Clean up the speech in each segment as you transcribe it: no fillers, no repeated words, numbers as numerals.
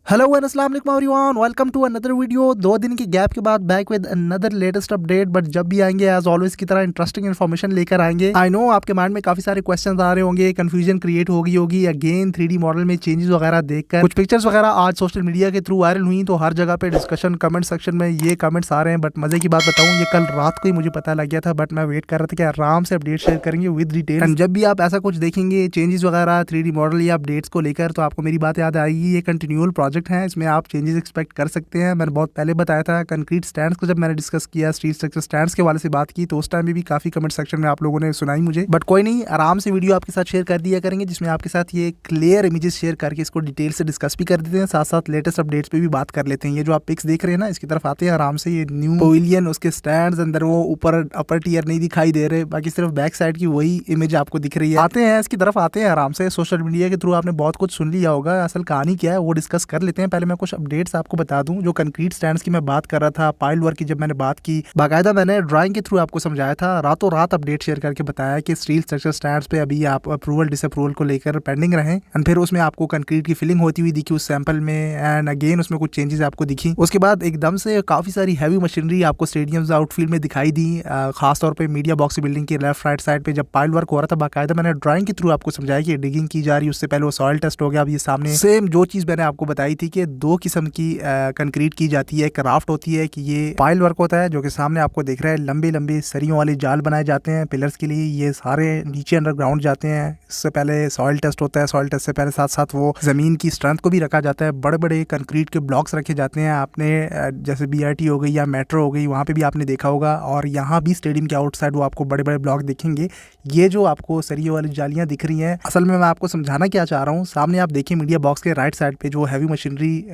Hello and अस्सलाम वालेकुम everyone, welcome to another video. 2 दिन की गैप के बाद back with another latest update. But जब भी आएंगे एज ऑलवेज की तरह इंटरेस्टिंग इन्फॉर्मेशन लेकर आएंगे। आई नो आपके माइंड में काफी सारे क्वेश्चंस आ रहे होंगे, कंफ्यूजन क्रिएट होगी अगेन 3D मॉडल में चेंजेस वगैरह देखकर। कुछ पिक्चर्स वगैरह आज सोशल मीडिया के थ्रू वायरल हुई, तो हर जगह पे डिस्कशन कमेंट सेक्शन में ये कमेंट्स आ रहे हैं। बट मजे की बात बताऊँ, ये कल रात को ही मुझे पता लग गया था, बट मैं वेट कर रहा था कि आराम से अपडेट शेयर करेंगे विद डिटेल। एंड जब भी आप ऐसा कुछ देखेंगे चेंजेस वगैरह 3D मॉडल या अपडेट्स को लेकर, तो आपको मेरी बात याद आएगी। ये कंटिन्यूअल प्रोजेक्ट है, इसमें आप चेंजेस एक्सपेक्ट कर सकते हैं। मैंने बहुत पहले बताया था कंक्रीट स्टैंड्स को, जब मैंने डिस्कस किया स्टील स्ट्रक्चर स्टैंड्स के वाले से बात की, तो उस टाइम में भी काफी कमेंट सेक्शन में आप लोगों ने सुनाई मुझे। बट कोई नहीं, आराम से वीडियो आपके साथ शेयर कर दिया करेंगे, जिसमें आपके साथ ये क्लियर इमेजेस शेयर करके इसको डिटेल से डिस्कस भी कर देते हैं, साथ साथ लेटेस्ट अपडेट्स पे भी बात कर लेते हैं। ये जो आप पिक्स देख रहे हैं ना, इसकी तरफ आते हैं आराम से। ये न्यू पवेलियन, उसके स्टैंड्स अंदर वो ऊपर अपर टियर नहीं दिखाई दे रहे, बाकी सिर्फ बैक साइड की वही इमेज आपको दिख रही है। आते हैं इसकी तरफ, आते हैं आराम से। सोशल मीडिया के थ्रू आपने बहुत कुछ सुन लिया होगा, असल कहानी क्या है वो डिस्कस कर लेते हैं। पहले मैं कुछ अपडेट्स आपको बता दूं। जो कंक्रीट स्टैंड्स की मैं बात कर रहा था, पाइल वर्क की जब मैंने बात की, बाकायदा मैंने ड्राइंग के थ्रू आपको समझाया था, रातों रात अपडेट शेयर करके बताया कि स्टील स्ट्रक्चर स्टैंड्स पे अभी आप अप्रूवल डिसअप्रूवल को लेकर पेंडिंग रहे। एंड फिर उसमें आपको कंक्रीट की फिलिंग होती हुई दिखी उस सैंपल में, एंड अगेन उसमें कुछ चेंजेस आपको दिखी। उसके बाद एकदम से काफी सारी हैवी मशीनरी आपको स्टेडियम्स आउटफील्ड में दिखाई दी, खासतौर पर मीडिया बॉक्स बिल्डिंग की लेफ्ट राइट साइड पे जब पाइल वर्क हो रहा था। बाकायदा मैंने ड्राइंग के थ्रू आपको समझाया कि डिगिंग की जा रही है, उससे पहले वो सॉइल टेस्ट हो गया। अब ये सामने सेम जो चीज मैंने आपको बताई थी कि 2 किस्म की कंक्रीट की जाती है। एक राफ्ट होती है कि ये पाइल वर्क होता है, जो कि सामने आपको दिख रहा है, लंबे लंबे सरियों वाले जाल बनाए जाते हैं पिलर्स के लिए। ये सारे नीचे अंडरग्राउंड जाते हैं। इससे पहले सॉइल टेस्ट होता है, सॉइल टेस्ट से पहले साथ साथ वो जमीन की स्ट्रेंथ को भी रखा जाता है। बड़े बड़े कंक्रीट के ब्लॉक्स रखे जाते हैं। आपने जैसे BRT हो गई या मेट्रो हो गई, वहाँ पे भी आपने देखा होगा, और यहाँ भी स्टेडियम के आउटसाइड वो आपको बड़े बड़े ब्लॉक दिखेंगे। ये जो आपको सरियों वाली जालियां दिख रही हैं, असल में मैं आपको समझाना क्या चाह रहा हूँ। सामने आप देखिए मीडिया बॉक्स के राइट साइड पे जो हैवी मशीनरी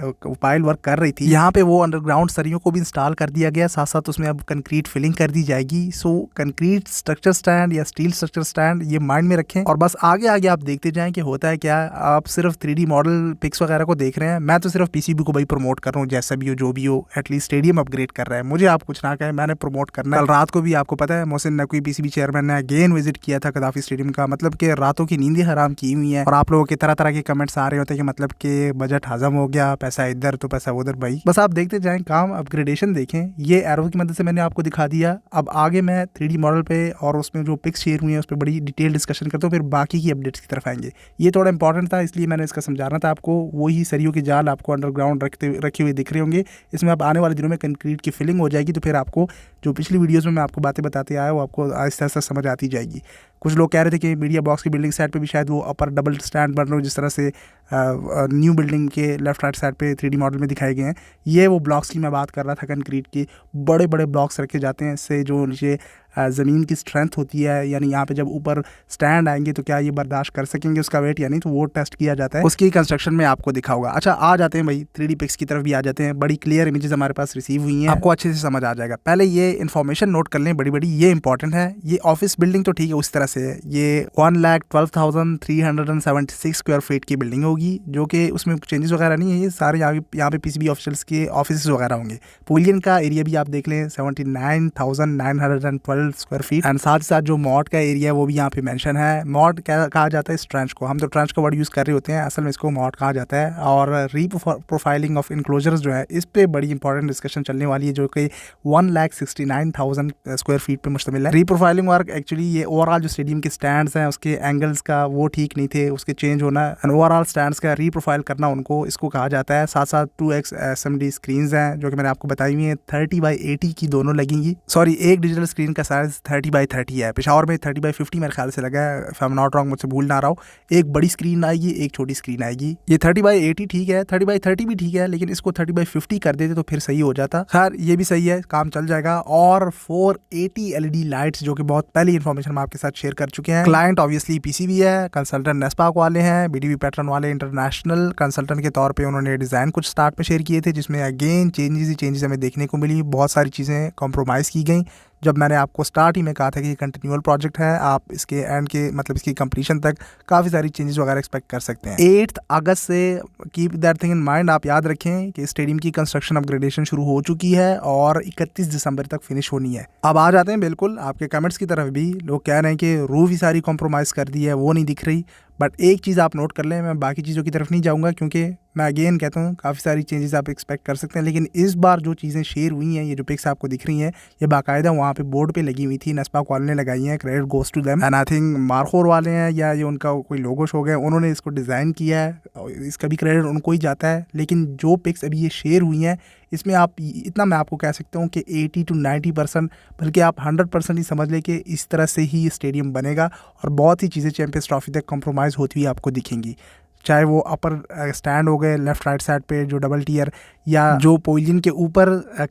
पाइल वर्क कर रही थी, यहाँ पे वो अंडरग्राउंड सरियों को भी इंस्टॉल कर दिया गया, साथ साथ उसमें अब कंक्रीट फिलिंग कर दी जाएगी। सो कंक्रीट स्ट्रक्चर स्टैंड या स्टील स्ट्रक्चर स्टैंड, ये माइंड में रखें और बस आगे आगे आप देखते जाएं कि होता है क्या। आप सिर्फ 3D मॉडल पिक्स वगैरह को देख रहे हैं, मैं तो सिर्फ PCB को भाई प्रमोट कर रहा हूँ, जैसा भी हो जो भी हो। एटलीस्ट स्टेडियम अपग्रेड कर रहा है, मुझे आप कुछ ना कहें, मैंने प्रमोट करना है। कल रात को भी आपको पता है मोहसिन नकवी PCB चेयरमैन ने अगेन विजिट किया था कदाफी स्टेडियम का, मतलब कि रातों की नींदें हराम की हुई है। और आप लोगों के तरह तरह के कमेंट्स आ रहे होते हैं कि मतलब कि बजट हजम हो गया, पैसा इधर तो पैसा उधर। भाई बस आप देखते जाएं, काम अपग्रेडेशन देखें। ये एरो की मदद से मैंने आपको दिखा दिया। अब आगे मैं 3D मॉडल पे और उसमें जो पिक्स शेयर हुई हैं उस पर बड़ी डिटेल डिस्कशन करता हूँ, फिर बाकी की अपडेट्स की तरफ आएंगे। ये थोड़ा इंपॉर्टेंट था, इसलिए मैंने इसका समझाना था आपको। वही सरियों के जाल आपको अंडरग्राउंड रखे हुए दिख रहे होंगे। इसमें अब आने वाले दिनों में कंक्रीट की फिलिंग हो जाएगी, तो फिर आपको जो पिछली वीडियोज़ में मैं आपको बातें बताते आया वो आपको आहिस्ता आहिस्ता समझ आती जाएगी। कुछ लोग कह रहे थे कि मीडिया बॉक्स की बिल्डिंग साइड पे भी शायद वो अपर डबल स्टैंड बन रहे हो, जिस तरह से न्यू बिल्डिंग के लेफ्ट राइट साइड पे 3D मॉडल में दिखाए गए हैं। ये वो ब्लॉक्स की मैं बात कर रहा था, कंक्रीट की बड़े बड़े ब्लॉक्स रखे जाते हैं। इससे जो नीचे ज़मीन की स्ट्रेंथ होती है, यानी यहाँ पे जब ऊपर स्टैंड आएंगे तो क्या ये बर्दाश्त कर सकेंगे उसका वेट या नहीं, तो वो टेस्ट किया जाता है। उसकी कंस्ट्रक्शन में आपको दिखा होगा। अच्छा, आ जाते हैं भाई 3D पिक्स की तरफ भी आ जाते हैं। बड़ी क्लियर इमेजेस हमारे पास रिसीव हुई हैं, आपको अच्छे से समझ आ जाएगा। पहले ये इन्फॉर्मेशन नोट कर लें, बड़ी बड़ी, ये इंपॉर्टेंट है। ये ऑफिस बिल्डिंग तो ठीक है, उस तरह से है। ये 1,12,376 स्क्वायर फीट की बिल्डिंग होगी, जो कि उसमें चेंजेस वगैरह नहीं है। ये सारे यहाँ पे PCB ऑफिशियल्स के ऑफिस वगैरह होंगे। पवेलियन का एरिया भी आप देख लें, 79,912 स्क्वायर फीट। एंड साथ ही साथ जो मॉड का एरिया है वो भी यहाँ पे मेंशन है। मॉड क्या कहा जाता है इस ट्रेंच को, हम तो ट्रेंच का वर्ड यूज़ कर रहे होते हैं, असल में इसको मॉड कहा जाता है। और रीप्रोफाइलिंग ऑफ इनक्लोजर्स जो है, इस पे बड़ी इंपॉर्टेंट डिस्कशन चलने वाली है, जो कि 1,69,000 स्क्वायर फीट पे मुश्तमिल है। रीप्रोफाइलिंग वर्क एक्चुअली ये ओवरऑल जो स्टेडियम के स्टैंड्स हैं उसके एंगल्स का वो ठीक नहीं थे, उसके चेंज होना, ओवरऑल स्टैंड्स का रीप्रोफाइल करना, उनको इसको कहा जाता है। साथ साथ 2x SMD स्क्रीन्स हैं, जो कि मैंने आपको बताई हुई हैं, 30x80 की दोनों लगेंगी। सॉरी, एक डिजिटल स्क्रीन का साइज 30x30 है। पेशावर में 30x50 मेरे ख्याल से लगा है, if I am not wrong, मुझसे भूल ना रहा हो। एक बड़ी स्क्रीन आएगी, एक छोटी स्क्रीन आएगी। ये 30x80 ठीक है, 30x30 भी ठीक है, लेकिन इसको 30x50 कर देते तो फिर सही हो जाता। खैर ये भी सही है, काम चल जाएगा। और 480 LED लाइट्स, जो कि बहुत पहली इन्फॉर्मेशन हम आपके साथ शेयर कर चुके हैं। क्लाइंट ऑब्वियसली PCB है, कंसल्टेंट नेस्पाक वाले हैं, BDB पैटर्न वाले इंटरनेशनल कंसल्टेंट के तौर पे उन्होंने डिज़ाइन कुछ स्टार्ट में शेयर किए थे, जिसमें अगेन चेंजेस हमें देखने को मिली। बहुत सारी चीज़ें कॉम्प्रोमाइज़ की गई। जब मैंने आपको स्टार्ट ही में कहा था कि ये कंटिन्यूअल प्रोजेक्ट है, आप इसके एंड के मतलब इसकी कंप्लीशन तक काफ़ी सारी चेंजेस वगैरह एक्सपेक्ट कर सकते हैं। 8 अगस्त से keep that thing in mind, आप याद रखें कि स्टेडियम की कंस्ट्रक्शन अपग्रेडेशन शुरू हो चुकी है और 31 दिसंबर तक फिनिश होनी है। अब आ जाते हैं बिल्कुल आपके कमेंट्स की तरफ भी। लोग कह रहे हैं कि रूफ ही सारी कॉम्प्रोमाइज़ कर दी है, वो नहीं दिख रही। बट एक चीज़ आप नोट कर लें, मैं बाकी चीज़ों की तरफ नहीं जाऊँगा क्योंकि मैं अगेन कहता हूँ काफ़ी सारी चेंजेस आप एक्सपेक्ट कर सकते हैं, लेकिन इस बार जो चीज़ें शेयर हुई हैं, ये जो पिक्स आपको दिख रही हैं, ये बाकायदा वहाँ पे बोर्ड पे लगी हुई थी, नस्पा कॉल ने लगाई हैं, credit goes to them. And I think मार्कोर वाले हैं या ये उनका कोई लोगो शो गया, उन्होंने इसको डिज़ाइन किया है, इसका भी क्रेडिट उनको ही जाता है। लेकिन जो पिक्स अभी ये शेयर हुई हैं, इसमें आप इतना मैं आपको कह सकता हूँ कि 80 to 90% बल्कि आप 100% ही समझ लें कि इस तरह से ही ये स्टेडियम बनेगा और बहुत ही चीज़ें चैंपियंस ट्रॉफी तक कॉम्प्रोमाइज़ होती हुई आपको दिखेंगी, चाहे वो अपर स्टैंड हो गए लेफ्ट राइट साइड पे जो डबल टियर, या जो पवेलियन के ऊपर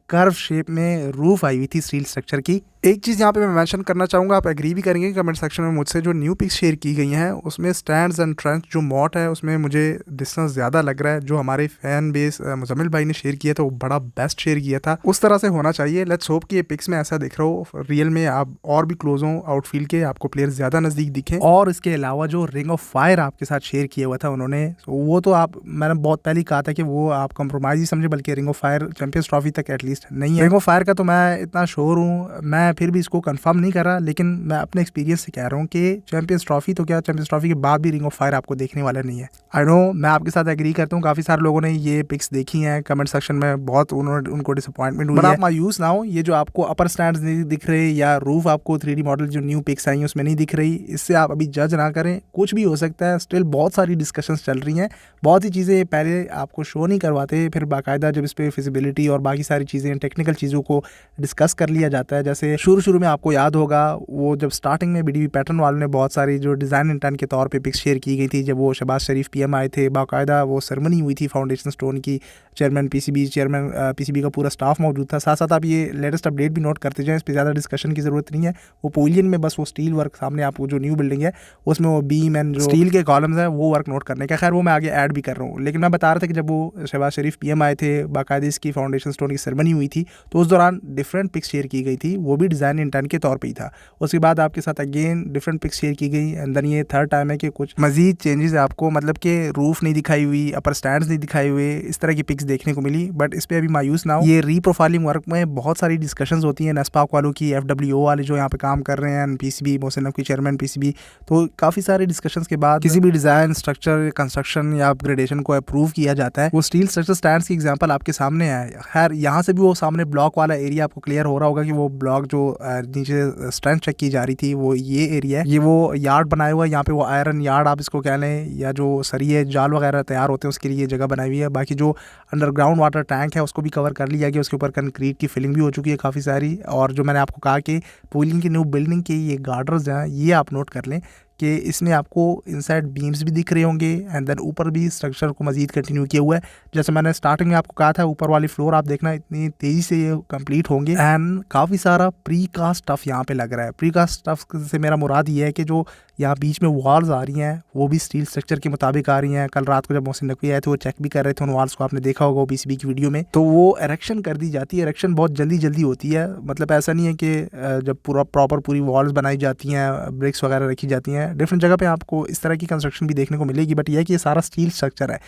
कर्व शेप में रूफ आई हुई थी स्टील स्ट्रक्चर की। एक चीज़ यहाँ पे मैं मेंशन करना चाहूँगा, आप एग्री भी करेंगे कमेंट सेक्शन में मुझसे, जो न्यू पिक्स शेयर की गई हैं उसमें स्टैंड्स एंड ट्रंक जो मॉट है उसमें मुझे डिस्टेंस ज़्यादा लग रहा है। जो हमारे फैन बेस मुजम्मिल भाई ने शेयर किया था वो बड़ा बेस्ट शेयर किया था, उस तरह से होना चाहिए। लेट्स होप कि ये पिक्स में ऐसा दिख रहा हो, रियल में आप और भी क्लोज हों आउटफील्ड के, आपको प्लेयर ज़्यादा नज़दीक दिखें। और इसके अलावा जो रिंग ऑफ फायर आपके साथ शेयर किया हुआ था उन्होंने, वो तो आप, मैंने बहुत पहले ही कहा था कि वो आप कंप्रोमाइज़ ही समझे, बल्कि ring of fire champions trophy तक एटलीस्ट नहीं है। रिंग ऑफ फायर का तो मैं इतना श्योर हूँ, मैं फिर भी इसको कंफर्म नहीं कर रहा, लेकिन मैं अपने एक्सपीरियंस से कह रहा हूँ कि चैंपियंस ट्रॉफी तो क्या, चैंपियंस ट्रॉफी के बाद भी रिंग ऑफ फायर आपको देखने वाला नहीं है। आई नो मैं आपके साथ एग्री करता हूँ, काफ़ी सारे लोगों ने ये पिक्स देखी हैं, कमेंट सेक्शन में बहुत उनको डिसअपॉइंटमेंट हुई है। आप मायूस ना हो, ये जो आपको अपर स्टैंड्स नहीं दिख रहे या रूफ आपको 3D मॉडल जो न्यू पिक्स आई हैं उसमें नहीं दिख रही, इससे आप अभी जज ना करें, कुछ भी हो सकता है। स्टिल बहुत सारी डिस्कशंस चल रही हैं, बहुत ही चीज़ें पहले आपको शो नहीं करवाते, फिर बाकायदा जब इस पर फिजिबिलिटी और बाकी सारी चीज़ें टेक्निकल चीज़ों को डिस्कस कर लिया जाता है। जैसे शुरू में आपको याद होगा वो जब स्टार्टिंग में BDB पैटर्न वालों ने बहुत सारी जो डिज़ाइन इंटर्न के तौर पे पिक्स शेयर की गई थी, जब वो शहबाज शरीफ PM आए थे, बाकायदा वो सेरेमनी हुई थी फाउंडेशन स्टोन की, चेयरमैन PCB का पूरा स्टाफ मौजूद था। साथ साथ आप ये लेटेस्ट अपडेट भी नोट करते जाएँ, इस पर ज़्यादा डिस्कशन की ज़रूरत नहीं है। वो पवेलियन में बस वो स्टील वर्क सामने आपको जो न्यू बिल्डिंग है उसमें वो बीम एंड जो स्टील के कॉलम्स हैं वो वर्क नोट करने का, खैर वो मैं आगे ऐड भी कर रहा हूँ। लेकिन मैं बता रहा था कि जब वो शहबाज शरीफ PM आए थे, बाकायदा इसकी फाउंडेशन स्टोन की सेरेमनी हुई थी, तो उस दौरान डिफरेंट पिक्स शेयर की गई थी, वो भी डिज़ाइन इंटर्न के तौर पर ही था। उसके बाद आपके साथ अगेन डिफरेंट पिक्स शेयर की गई, एंड देन ये थर्ड टाइम है कि कुछ मजीद चेंजेस आपको, मतलब कि रूफ नहीं दिखाई हुई, अपर स्टैंड्स नहीं दिखाई हुए, इस तरह की पिक्स देखने को मिली। बट इस पे अभी मायूस ना हो, ये रीप्रोफाइलिंग वर्क में बहुत सारी डिस्कशंस होती हैं, नस्पाक वालों की, FWO वाले जो यहाँ पे काम कर रहे हैं, PCB Mohsin Naqvi chairman PCB, तो काफ़ी सारे डिस्कशंस के बाद किसी भी डिज़ाइन स्ट्रक्चर कंस्ट्रक्शन या अपग्रेडेशन को अप्रूव किया जाता है। वो स्टील स्ट्रक्चर स्टैंड्स की एग्जाम्पल आपके सामने है। खैर यहाँ से भी वो सामने ब्लॉक वाला एरिया आपको क्लियर हो रहा होगा कि वो ब्लॉक जो नीचे स्ट्रेंथ चेक की जा रही थी वो ये एरिया है, ये वो यार्ड बनाया हुआ है, यहाँ पे वो आयरन यार्ड आप इसको कह लें, या जो सरिये जाल वगैरह तैयार होते हैं उसके लिए जगह बनाई हुई है। बाकी जो अंडरग्राउंड वाटर टैंक है उसको भी कवर कर लिया गया, उसके ऊपर कंक्रीट की फिलिंग भी हो चुकी है काफ़ी सारी। और जो मैंने आपको कहा कि पवेलियन की न्यू बिल्डिंग के ये गार्डर्स हैं, ये आप नोट कर लें कि इसमें आपको इनसाइड बीम्स भी दिख रहे होंगे, एंड देन ऊपर भी स्ट्रक्चर को मजीद कंटिन्यू किया हुआ है। जैसे मैंने स्टार्टिंग में आपको कहा था, ऊपर वाली फ्लोर आप देखना इतनी तेज़ी से ये कंप्लीट होंगे, एंड काफ़ी सारा प्री कास्ट स्टफ यहाँ पे लग रहा है। प्री कास्ट स्टफ से मेरा मुराद ये है कि जो यहाँ बीच में वॉल्स आ रही हैं वो भी स्टील स्ट्रक्चर के मुताबिक आ रही हैं। कल रात को जब मोहसिन नकवी आए थे वो चेक भी कर रहे थे उन वॉल्स को, आपने देखा होगा PCB की वीडियो में। तो वो एरेक्शन कर दी जाती है, एरेक्शन बहुत जल्दी होती है, मतलब ऐसा नहीं है कि जब प्रॉपर पूरी वॉल्स बनाई जाती हैं, ब्रिक्स वगैरह रखी जाती हैं, डिफरेंट जगह पे आपको इस तरह की कंस्ट्रक्शन भी देखने को मिलेगी। बट यह है कि ये सारा स्टील स्ट्रक्चर है।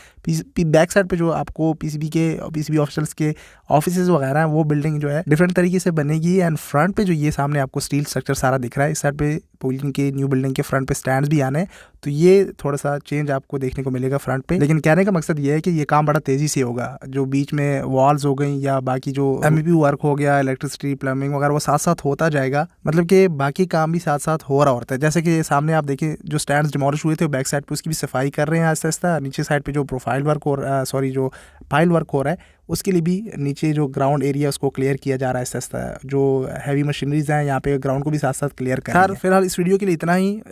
बैक साइड पे जो आपको PCB ऑफिसर्स के ऑफिसेज वगैरह हैं वो बिल्डिंग जो है डिफरेंट तरीके से बनेगी, एंड फ्रंट पे जो ये सामने आपको स्टील स्ट्रक्चर सारा दिख रहा है, इस साइड पे पवेलियन के न्यू बिल्डिंग के फ्रंट पे स्टैंड्स भी आने हैं, तो ये थोड़ा सा चेंज आपको देखने को मिलेगा फ्रंट पे। लेकिन कहने का मकसद ये है कि ये काम बड़ा तेज़ी से होगा। जो बीच में वॉल्स हो गई या बाकी जो MEP वर्क हो गया, इलेक्ट्रिसिटी प्लम्बिंग वगैरह, वो साथ साथ होता जाएगा, मतलब कि बाकी काम भी साथ साथ हो रहा होता है। जैसे कि सामने आप देखें जो स्टैंड्स डिमोलिश हुए थे बैक साइड पे उसकी भी सफाई कर रहे हैं आहिस्ता आहिस्ता। नीचे साइड पे जो प्रोफाइल वर्क हो रहा है, जो पाइल वर्क हो रहा है, उसके लिए भी नीचे जो ग्राउंड एरिया उसको क्लियर किया जा रहा है आहिस्ता आहिस्ता। जो हैवी मशीनरीज हैं यहाँ पे ग्राउंड को भी साथ साथ क्लियर कर रही है। फिलहाल इस वीडियो के लिए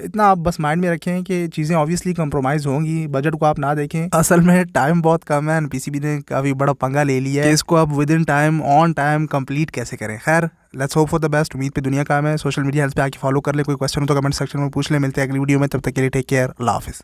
इतना आप बस माइंड में रखें कि चीज़ें ऑब्वियसली कंप्रोमाइज़ होंगी, बजट को आप ना देखें। असल में टाइम बहुत कम है, PCB ने काफ़ी बड़ा पंगा ले लिया है, इसको आप with in time on time complete कैसे करें। खैर let's hope for the best. उम्मीद पे दुनिया काम है। सोशल मीडिया पे आके फॉलो कर ले, कोई क्वेश्चन हो तो कमेंट सेक्शन में पूछ ले। मिलते हैं अगली वीडियो में, तब तक के लिए टेक केयर, अल्लाह हाफिज़।